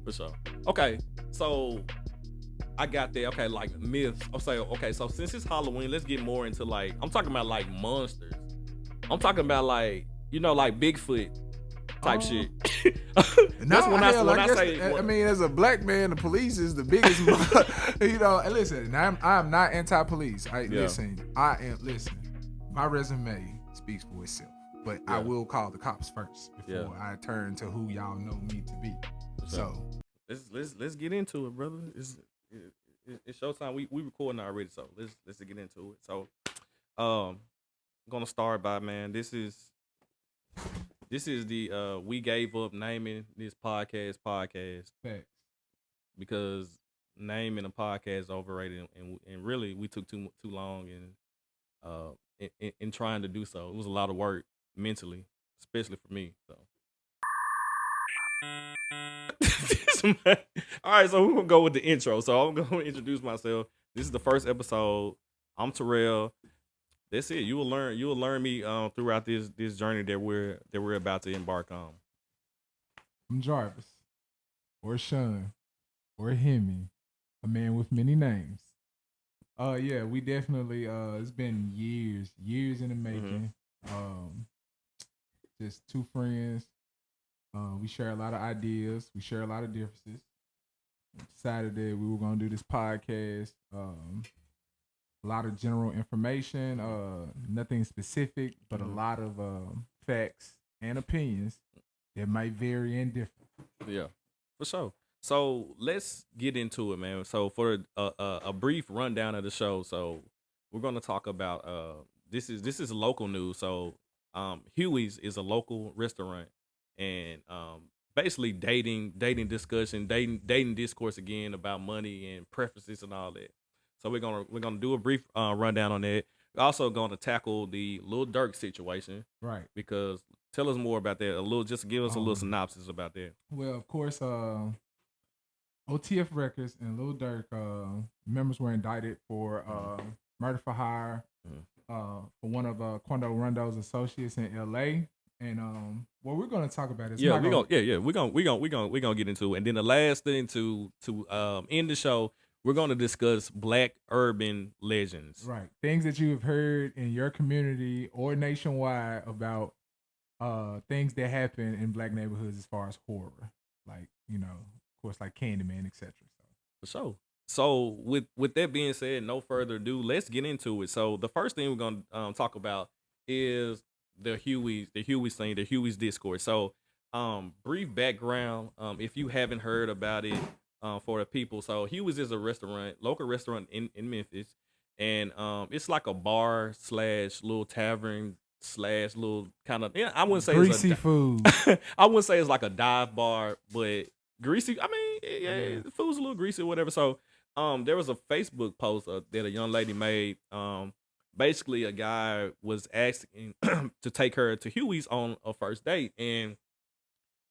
For sure. Okay, so I got that. Okay, like myths. I'm saying, okay, so since it's Halloween, let's get more into like, I'm talking about like monsters. I'm talking about like, like Bigfoot type Uh, shit. That's Nah, hell, when I I guess. say, I mean, as a black man, the police is the biggest. And listen, I'm not anti-police. yeah, I am. Listen, my resume speaks for itself, but I yeah, will call the cops first yeah, before I turn to who y'all know me to be. for sure. So, Let's get into it, brother. It's showtime. We recording already, so let's get into it. So, I'm gonna start by, man. This is the we gave up naming this podcast facts. because naming a podcast is overrated, and really we took too long in trying to do so. It was a lot of work mentally, especially for me. So all right, so we're gonna go with the intro. So I'm gonna introduce myself. This is the first episode. I'm Terrell. That's it. You will learn me throughout this journey that we're about to embark on. I'm Jarvis, or Sean, or Hemi, a man with many names. Yeah, we definitely. It's been years in the Mm-hmm. making. Um, just two friends. We share a lot of ideas. We share a lot of differences. Decided that we were gonna do this podcast. A lot of general information. Nothing specific, but a Mm-hmm. lot of facts and opinions that might vary and differ. Yeah, for sure. So let's get into it, man. So for a brief rundown of the show, so we're gonna talk about this is local news. So Huey's is a local restaurant, and basically dating discussion, dating discourse again about money and preferences and all that. So we're gonna do a brief rundown on that. We're also gonna tackle the Lil Durk situation Right. because tell us more about that. A little, just give us a little Um. synopsis about that. Well, of course, OTF Records and Lil Durk members were indicted for murder for hire Mhm. for one of Quando Rondo's associates in LA. And what we're going to talk about is I'm Yeah, not we going gonna yeah we gonna get into it, and then the last thing to end the show, we're gonna discuss Black urban legends. right things that you have heard in your community or nationwide about things that happen in black neighborhoods as far as horror, like of course, like Candyman, etc. So For sure. So with that being said, no further ado, let's get into it. So the first thing we're gonna talk about is the Huey's thing, the Huey's discourse. So brief background, if you haven't heard about it, for the people. So Huey's is a restaurant, local restaurant in Memphis, and it's like a bar slash little tavern slash little kind of, yeah. I wouldn't say greasy food. I wouldn't say it's like a dive bar, but greasy. I mean, yeah, the food's a little greasy or whatever. So, there was a Facebook post that a young lady made. Basically, a guy was asking to take her to Huey's on a first date, and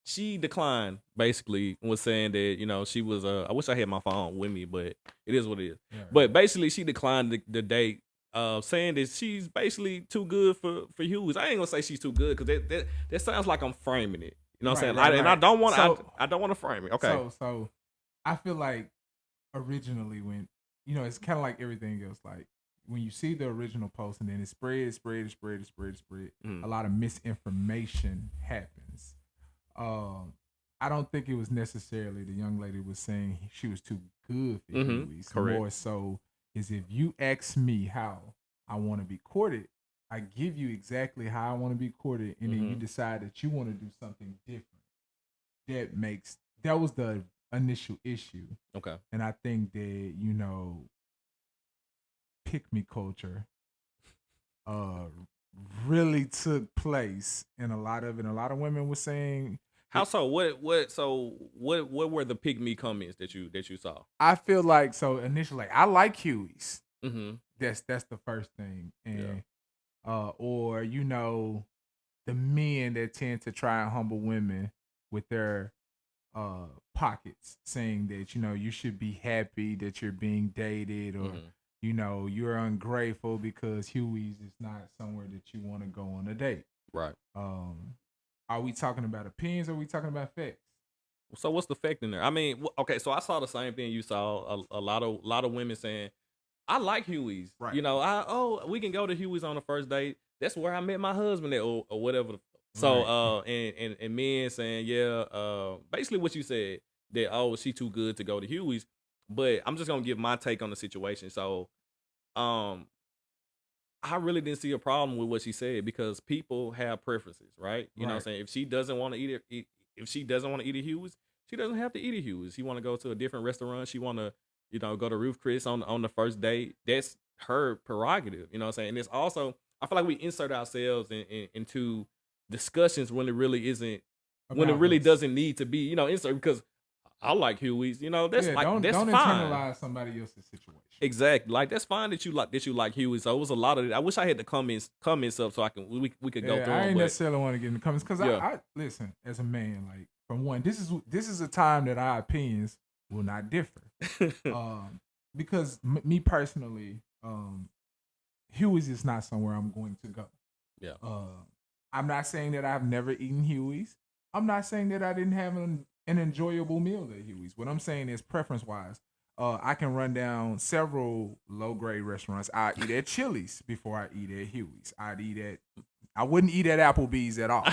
she declined. Basically, was saying that she was. I wish I had my phone with me, but it is what it is. Yeah. But basically, she declined the date. Saying that she's basically too good for Huey's. I ain't gonna say she's too good because that sounds like I'm framing it. You know what I'm saying? Right. And I don't want So, I don't want to frame it. Okay. so I feel like originally when it's kind of like everything else. Like when you see the original post and then it spread, Mhm. a lot of misinformation happens. Um, I don't think it was necessarily the young lady was saying she was too good for Mhm. Huey's. Correct. More so is if you ask me how I want to be courted, I give you exactly how I want to be courted, and then you Mhm. decide that you want to do something different. That was the initial issue, Okay. and I think that pick me culture uh really took place in a lot of it. A lot of women were saying How so? What were the pick me comments that you saw? I feel like so initially like, I like Huey's. Mm-hmm. That's the first thing. Yeah. And or the men that tend to try and humble women with their pockets, saying that you should be happy that you're being dated, or Mm-hmm. you're ungrateful because Huey's is not somewhere that you want to go on a date. Right. Um, are we talking about opinions or are we talking about facts? So what's the fact in there? I mean, okay, so I saw the same thing you saw. A lot of women saying, "I like Huey's." Right. You know, we can go to Huey's on the first date. That's where I met my husband at, or whatever. So Right. and men saying, yeah, basically what you said, that she too good to go to Huey's. But I'm just gonna give my take on the situation. So um I really didn't see a problem with what she said because people have preferences, right? You know what I'm Right. saying? If she doesn't want to if she doesn't want to eat at Hughes, she doesn't have to eat at Hughes. She want to go to a different restaurant. She want to, go to Ruth Chris on the first date. That's her prerogative. You know what I'm saying? And it's also, I feel like we insert ourselves into discussions when it About really us. doesn't need to be, insert, because I like Huey's. Yeah, That's don't fine. internalize somebody else's situation. Exactly. Like, that's fine that you like Huey. So it was a lot of it. I wish I had the comments up so we could go Yeah, through I them. ain't But necessarily want to get in the comments because yeah, I listen as a man. Like from one, this is a time that our opinions will not differ. Because me personally, Huey's is not somewhere I'm going to go. yeah, I'm not saying that I've never eaten Huey's. I'm not saying that I didn't have an enjoyable meal at Huey's. What I'm saying is preference wise. I can run down several low grade restaurants. I eat at Chili's before I eat at Huey's. I wouldn't eat at Applebee's at all.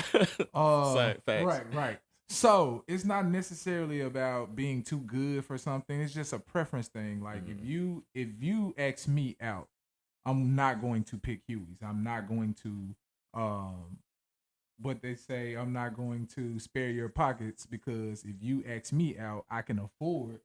same facts. Right. So it's not necessarily about being too good for something. It's just a preference thing. Like if you ask me out, I'm not going to pick Huey's. I'm not going to what they say, I'm not going to spare your pockets because if you ask me out, I can afford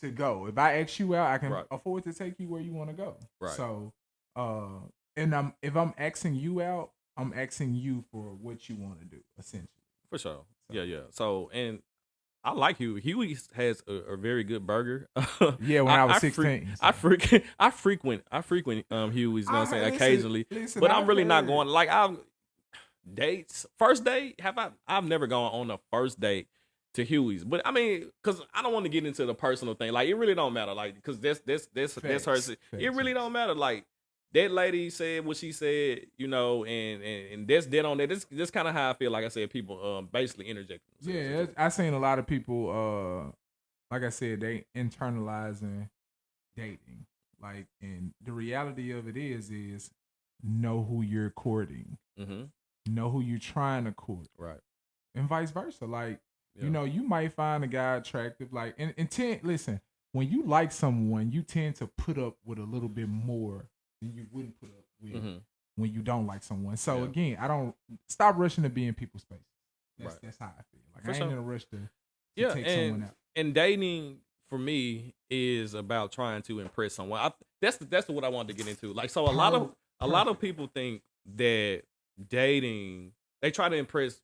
to go. If I ask you out, I can Right, afford to take you where you want to go. right, So, and if I'm asking you out, I'm asking you for what you want to do, essentially. for sure. So, Yeah, yeah. So, and I like Huey. Huey has a very good burger. yeah, when I was 16. So. I frequent Huey's. You know what I'm saying, Listen, occasionally, listen. but I'm I've really not heard. going. Like, I've dates first date. I've never gone on a first date to Huey's. But I mean, because I don't want to get into the personal thing. Like, it really don't matter. Like, because that's her. Facts, It facts, really facts. don't matter. Like, that lady said what she said, and that's dead on that. This kind of how I feel. Like I said, people basically interject themselves Yeah, into it. I seen a lot of people. Like I said, they internalizing dating. Like, and the reality of it is know who you're courting, Mm-hmm. know who you're trying to court, Right. and vice versa. Like, Yeah. you might find a guy attractive. Like, listen, when you like someone, you tend to put up with a little bit more than you wouldn't put up with Mm-hmm. when you don't like someone. So Yeah. again, I don't stop rushing to be in people's spaces. Right. That's how I feel. Like For I ain't sure. in a rush to Yeah, take someone and out. dating for me is about trying to impress someone. That's what I wanted to get into. Like, so a lot of Perfect. people think that dating, they try to impress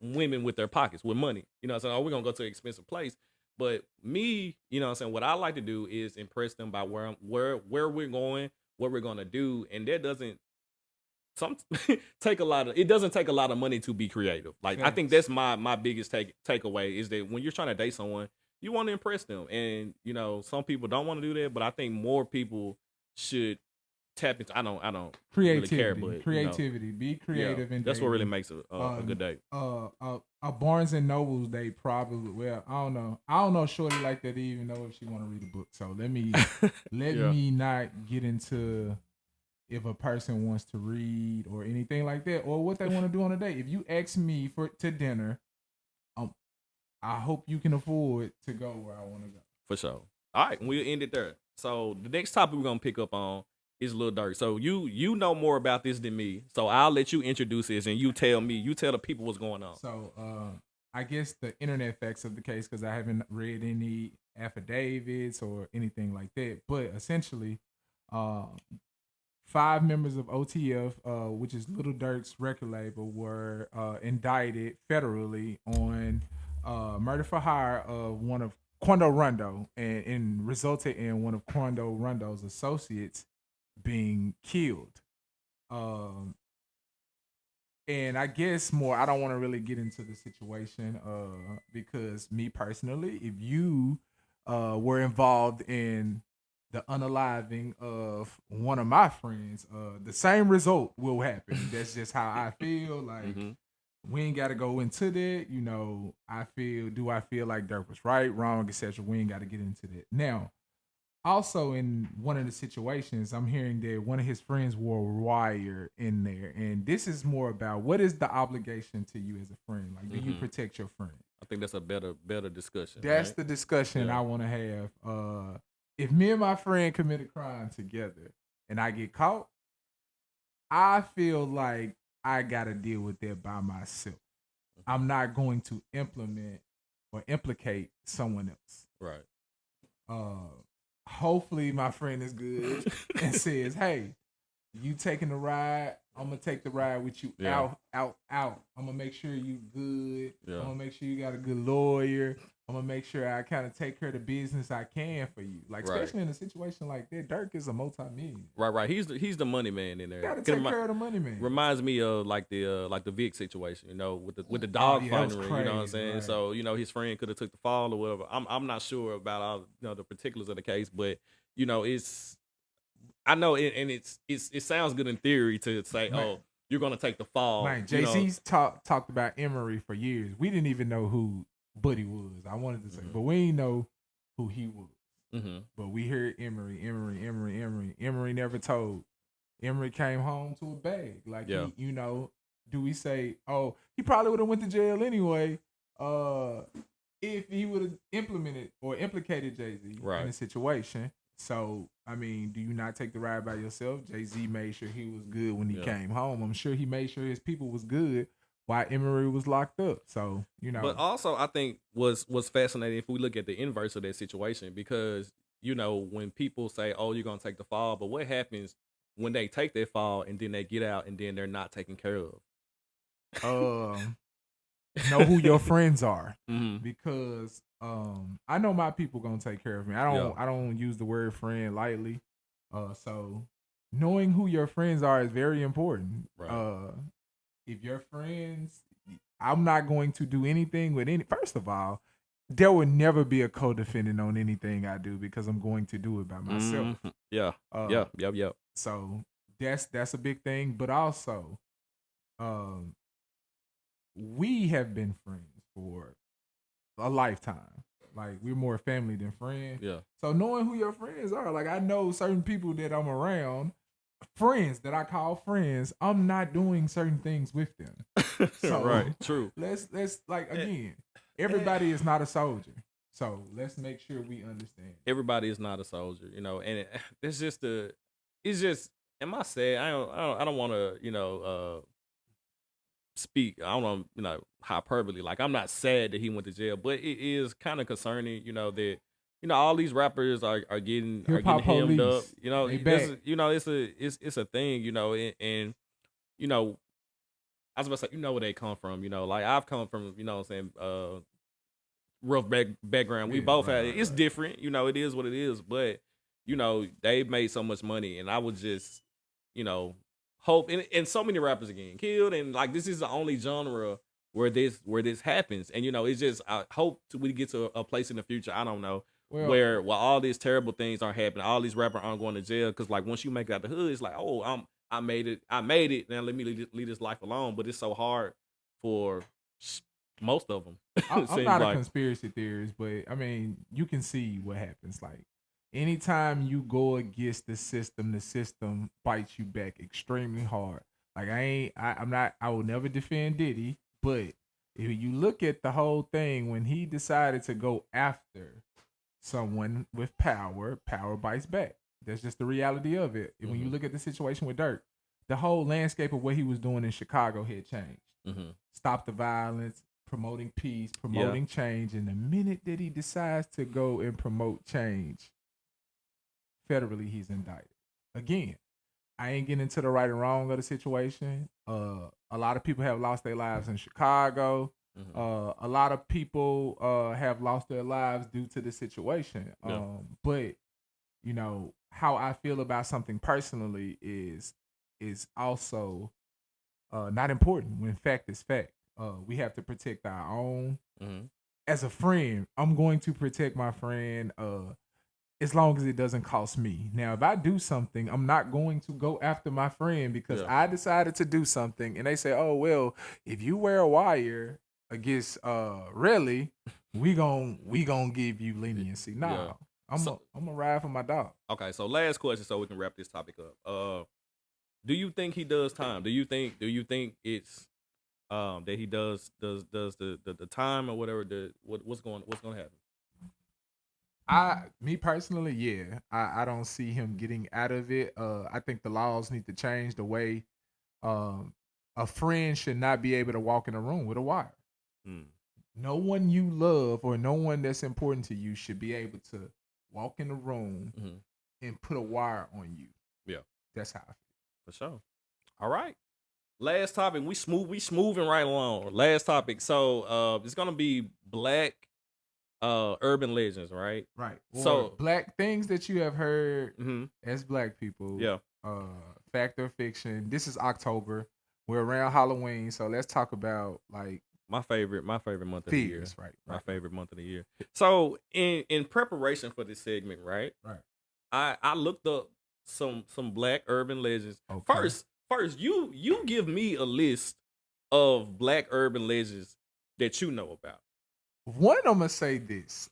women with their pockets, with money. You know what I'm saying? Oh, we're gonna go to an expensive place. But me, you know what I'm saying, what I like to do is impress them by where we're going, what we're gonna do, and that doesn't some it doesn't take a lot of money to be creative. Like, I think Facts. that's my biggest takeaway is that when you're trying to date someone, you want to impress them. And some people don't want to do that, but I think more people should tap into. I don't really care, Creativity, but creativity. Be yeah, creative in that's what really dating. makes a Um, good date. a Barnes and Nobles they probably, well, I don't know. I don't know Shorty like that to even know if she want to read a book. So let Yeah, me not get into if a person wants to read or anything like that or what they want to do on a date. If you ask me for to dinner, um, I hope you can afford to go where I want to go. for sure. All right, we'll end it there. So the next topic we're gonna pick up on is Lil Durk. So you know more about this than me. So I'll let you introduce this and you tell the people what's going on. So I guess the internet facts of the case because I haven't read any affidavits or anything like that. But essentially, uh, five members of OTF, which is Little Durk's record label, were indicted federally on murder for hire of one of Quando Rondo, and resulted in one of Quando Rondo's associates being killed. Um, and I guess more, I don't want to really get into the situation because me personally, if you were involved in the unaliving of one of my friends, the same result will happen. That's just how I feel. Like, Mm-hmm. We ain't got to go into that. You know, do I feel like Dirk was right, wrong, etc. We ain't got to get into that. Now, also in one of the situations, I'm hearing that one of his friends wore a wire in there, and this is more about what is the obligation to you as a friend? Like, do you protect your friend? I think that's a better discussion, That's right? the discussion Yeah. I want to have. If me and my friend commit a crime together and I get caught, I feel like I gotta deal with that by myself. I'm not going to implement or implicate someone else. Right. Uh, Hopefully my friend is good and says, "Hey, you taking the ride? I'm gonna take the ride with you Yeah. out. I'm gonna make sure you good. Yeah. I'm gonna make sure you got a good lawyer. I'm gonna make sure I kind of take care of the business I can for you. Like Right. especially in a situation like that, Dirk is a multi-million. Right. He's the money man in there. Got to take care of the money man. Reminds me of like the Vic situation, you know, with the Oh dog yeah, that was fighting ring. You know what I'm crazy. saying? Right. So you know his friend could have took the fall or whatever. I'm not sure about all the particulars of the case, but you know it's I know it, and it sounds good in theory to say, Man. oh, you're gonna take the fall. Man, You know, JC's talked about Emery for years. We didn't even know who Buddy was. I wanted to say, but we didn't know who he was. But we heard Emery never told. Emery came home to a bag. Like Yeah. he, you know, do we say, oh, he probably would have went to jail anyway, if he would have implemented or implicated Jay-Z in the situation. So, I mean, do you not take the ride by yourself? Jay-Z made sure he was good when he came home. I'm sure he made sure his people was good while Emery was locked up. So, you know. But also, I think was fascinating if we look at the inverse of that situation, because you know when people say, "Oh, you're gonna take the fall," but what happens when they take their fall and then they get out and then they're not taken care of? Know who your friends are, Mhm. because I know my people gonna take care of me. I don't use the word friend lightly. So knowing who your friends are is very important. Right. If your friends, I'm not going to do anything with any. First of all, there will never be a co-defendant on anything I do because I'm going to do it by myself. Yeah. Yep. So that's a big thing. But also, um, we have been friends for a lifetime. Like we're more family than friends. Yeah. So knowing who your friends are, like I know certain people that I'm around, friends that I call friends, I'm not doing certain things with them. So right. True. Let's like again, everybody is not a soldier. So let's make sure we understand. Everybody is not a soldier, you know, and it's just it's just. Am I sad? I don't want to, speak. I don't know, hyperbole. Like I'm not sad that he went to jail, but it is kind of concerning, that all these rappers are getting Hip-hop hemmed up. police, they back. It's a thing, and I was about to say, where they come from, like I've come from, what I'm saying, rough background. We both had it. It's different, it is what it is, but they've made so much money, and I would just, hope, and so many rappers are getting killed, and like this is the only genre where this happens, and it's just I hope we get to a place in the future. I don't know. Where all these terrible things aren't happening, all these rappers aren't going to jail, because like once you make it out the hood, it's like, oh, I made it. Now let me leave this life alone. But it's so hard for most of them. I'm not a conspiracy theorist, but I mean, you can see what happens. Like anytime you go against the system bites you back extremely hard. Like I'm not. I will never defend Diddy, but if you look at the whole thing, when he decided to go after someone with power, power bites back. That's just the reality of it. When you look at the situation with Dirk, the whole landscape of what he was doing in Chicago had changed. Stop the violence, promoting peace, promoting change. And the minute that he decides to go and promote change, federally he's indicted. Again, I ain't getting into the right and wrong of the situation. A lot of people have lost their lives in Chicago. A lot of people have lost their lives due to the situation. But how I feel about something personally is also not important when fact is fact. We have to protect our own. As a friend, I'm going to protect my friend. as long as it doesn't cost me. Now, if I do something, I'm not going to go after my friend because Yeah. I decided to do something, and they say, "Oh well, if you wear a wire against really, we gonna give you leniency." Yeah. No, So I'm a ride for my dog. okay, so last question so we can wrap this topic up. Do you think he does time? Do you think it's that he does the time or whatever what's going to happen? Me personally, yeah, I don't see him getting out of it. I think the laws need to change the way um a friend should not be able to walk in a room with a wire. Hmm. No one you love or no one that's important to you should be able to walk in the room Mm-hmm. and put a wire on you. Yeah, That's how I feel. for sure. All right. Last topic. We smoothing right along. Last topic. So it's gonna be black urban legends, right? Right. Or So black things that you have heard mm-hmm. as black people. Yeah. Uh Fact or fiction. This is October. We're around Halloween, so let's talk about like My favorite month of the year. fears. Right. My Right. favorite month of the year. So in preparation for this segment, right? Right. I looked up some black urban legends. Okay. First, you give me a list of black urban legends that you know about. One, I'm gonna say this,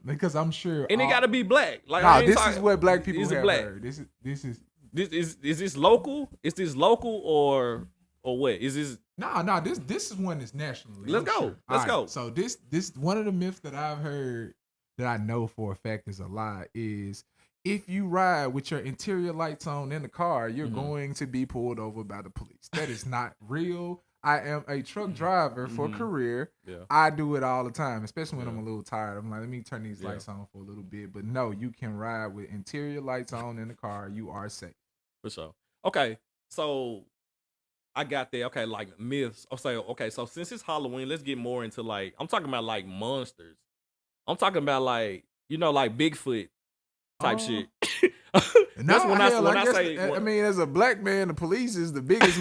because I'm sure. And it gotta be black. Like Nah, I ain't this is talking what black people is it have black? heard. This is Is this local? Is this local or what? Is this nah. This is one that's nationally. let's I'm go. sure. Let's All go. So this one of the myths that I've heard that I know for a fact is a lie is if you ride with your interior lights on in the car, you're Mhm. going to be pulled over by the police. That is not real. I am a truck driver for Mhm. career. Yeah. I do it all the time, especially when Yeah. I'm a little tired. I'm like, let me turn these Yeah. lights on for a little bit. But no, you can ride with interior lights on in the car. You are safe. For sure. Okay. So I got there. Okay, like myths. I'll say, okay, so since it's Halloween, let's get more into like I'm talking about like monsters. I'm talking about like, like Bigfoot type Oh. shit. That's No, hell, when I I guess. say I mean, as a black man, the police is the biggest.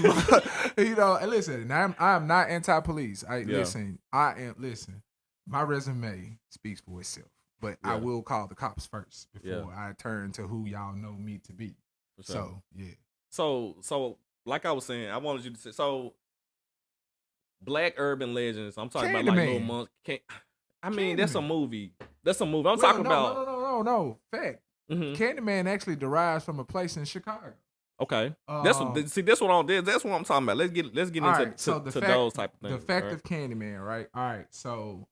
And listen, I'm not anti-police. Yeah. I am. Listen, my resume speaks for itself, but I Yeah. will call the cops first before Yeah. I turn to who y'all know me to be. For sure. So yeah, So like I was saying, I wanted you to say so black urban legends. I'm talking about like little Candyman. months. I mean, that's a Candyman. movie. That's a movie. I'm Well, talking no, about. no. Fact. Mhm. Candyman actually derives from a place in Chicago. Okay. Um, That's what that's what I'm talking about. Let's get All into right, so to those type of things. the fact right? of Candyman, right? All right, so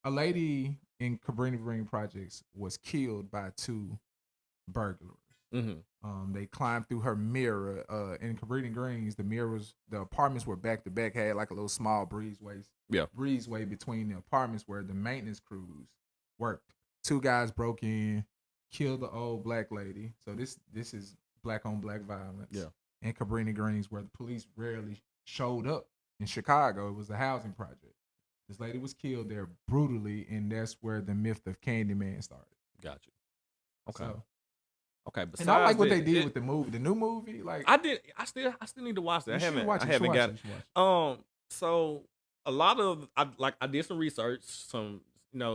a lady in Cabrini Green Projects was killed by two burglars. Mhm. They climbed through her mirror. In Cabrini Greens, the apartments were back to back, had like a little small Yeah. breezeway between the apartments where the maintenance crews worked. Two guys broke in, killed the old black lady. So this is black on black violence. Yeah. In Cabrini Greens, where the police rarely showed up. In Chicago, it was a housing project. This lady was killed there brutally, and that's where the myth of Candyman started. Got you. Okay. So, Okay. Besides and I like what that, they did with the movie, the new movie. Like I still need to watch that. you I should haven't watch I it. You should haven't watch got it. You should watch it. So a lot of I did some research, some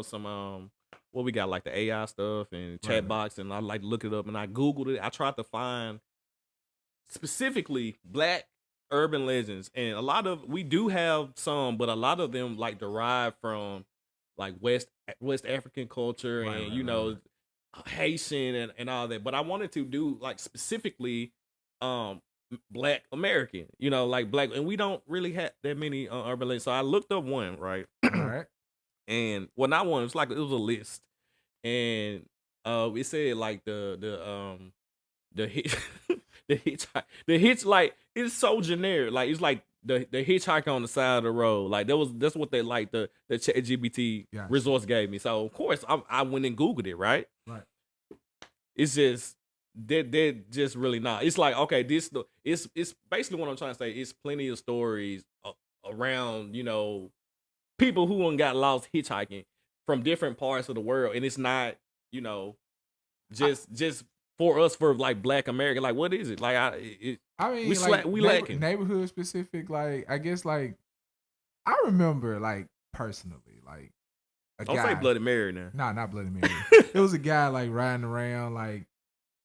some what we got like the AI stuff and chat Right. box, and I like to look it up and I googled it. I tried to find specifically black urban legends, and a lot of we do have some, but a lot of them like derive from like West African culture and Right. Haitian and all that. But I wanted to do like specifically um black American, like black, and we don't really have that many urban legends. So I looked up one, right? All right. And well, not one. It was a list, and it said like the hitch the hitch like it's so generic. Like it's like the hitchhiker on the side of the road. Like that's what they like the ChatGPT Gotcha. resource gave me. So of course I went and Googled it, right? Right. It's just they're just really not. It's like okay, it's basically what I'm trying to say. It's plenty of stories around people who got lost hitchhiking from different parts of the world, and it's not just for us for like Black America. Like what is it? Like I mean, we lacking. neighborhood specific. Like I guess, like I remember, like personally, like a Don't say guy. Bloody Mary now. Nah, not Bloody Mary. It was a guy like riding around like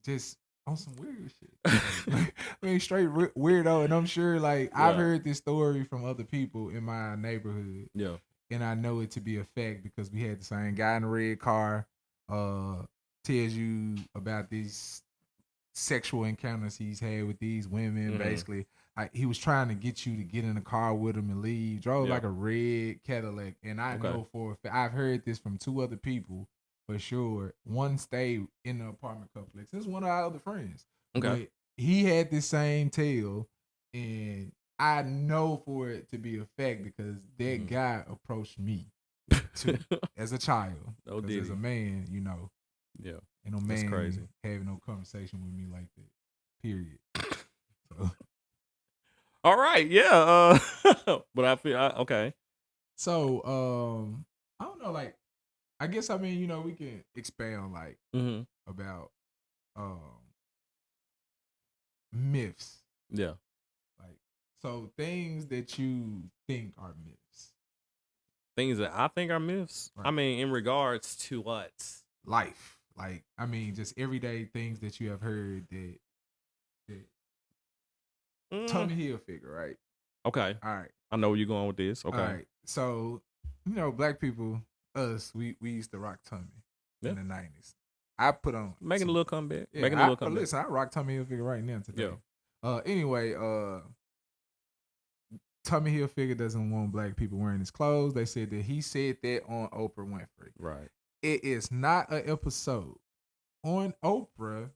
just on some weird shit. Like, I mean, straight weirdo. And I'm sure like I've Right. heard this story from other people in my neighborhood, Yeah. and I know it to be a fact because we had the same guy in the red car. Tells you about these sexual encounters he's had with these women. Basically, he was trying to get you to get in the car with him and leave. Drove Yeah. like a red Cadillac, and I Okay. know for a fact I've heard this from two other people for sure. One stayed in the apartment complex. This is one of our other friends, Okay. but he had the same tale, and I know for it to be a fact because that guy approached me too as a child. Oh, Because did as he? a man, you know, Yeah. and no That's man crazy. having no conversation with me like that. Period. So, All right. Yeah. But I feel okay. so I don't know. Like, I guess I mean, you know, we can expand like Mm-hmm. about myths. Yeah. Like, so things that you think are myths. Things that I think are myths. Right. I mean, in regards to what? Life. Like, I mean, just everyday things that you have heard that Tommy Hilfiger, right? Okay. All right. I know where you're going with this. Okay. All right. So, you know, black people, us, we used to rock Tommy in the 90s. I put on making a little comeback. Yeah, Making a little comeback. listen, I rock Tommy Hilfiger right now today. Yeah. Anyway, Tommy Hilfiger doesn't want black people wearing his clothes. They said that he said that on Oprah Winfrey. Right. It is not an episode on Oprah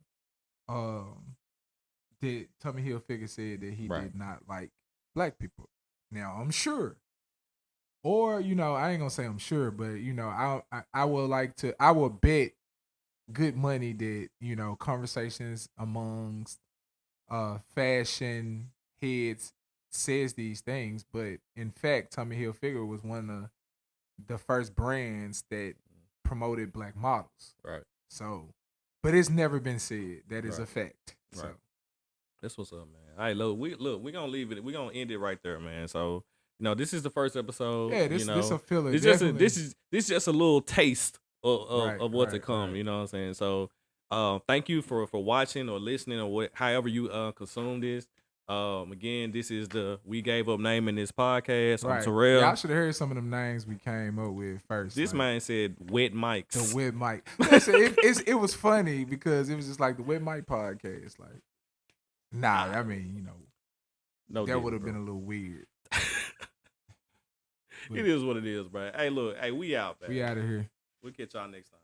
that Tommy Hilfiger said that he did not like black people. Now, I'm sure. Or, you know, I ain't gonna say I'm sure, but you know, I will bet good money that, you know, conversations amongst fashion heads says these things, but in fact, Tommy Hilfiger was one of the first brands that promoted black models. Right. So, but it's never been said. That is a fact. Right. So, that's what's up, man. All right, we're gonna leave it. We're gonna end it right there, man. So, you know, this is the first episode. Yeah, this a filler. This is just a little taste of what's to come. Right. You know what I'm saying? So, thank you for watching or listening or however you consume this. Again, this is We Gave Up Naming This podcast. Right. I'm Terrell. Y'all should have heard some of them names we came up with first. This man said wet mics. The wet mic. Listen, it was funny because it was just like the wet mic podcast. Like, nah, I mean, you know, that would have been a little weird. It is what it is, bro. Hey, look, we out, man. We out of here. We'll catch y'all next time.